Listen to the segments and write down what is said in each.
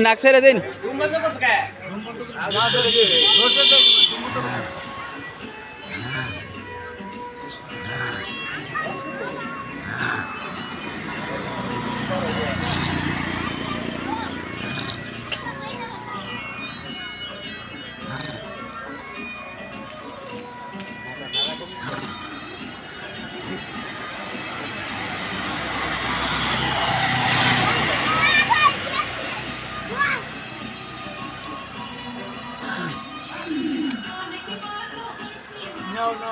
নাক ছেড়ে দিন।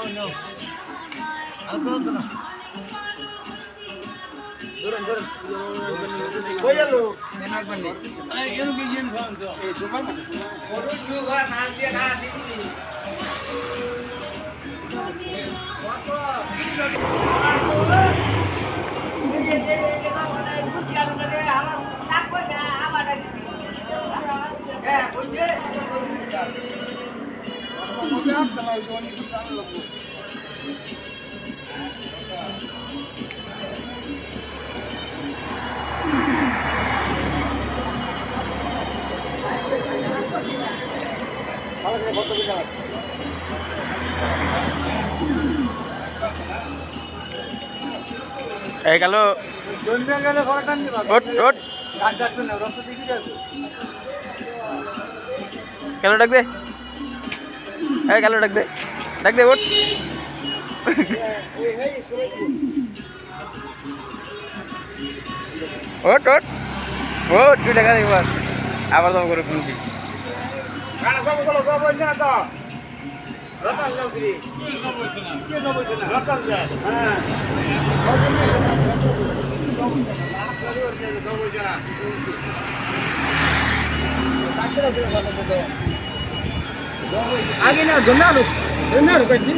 No. Turun. Voy a lo. Enak banget. Ayo bikin kan. Cuma. Urus juga nanti nanti. গেল কেন ডাক দে গেল ডাক দে ওট ওট ওট ওট তুই দেখা একবার আবার তো করে শুনছি आगे ना जोना लो कैसी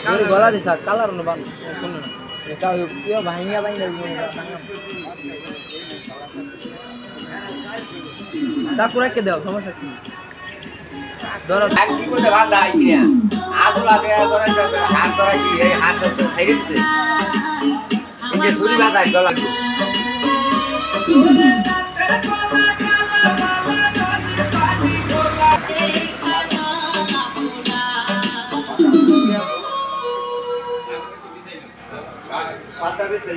अरे गला दिखा कलर न बान सुन ना এটা ইয়া ভাঙিয়া তারপর কে দাও সমস্যা কি ধরো আগ কি করে ভাত দাই কিনা আগ লাগে ধরে হাত ধরাই কি এই হাত ধরে খাইয়ে দিছে এই যে ছুরি বাঁধাই গলা Pata be se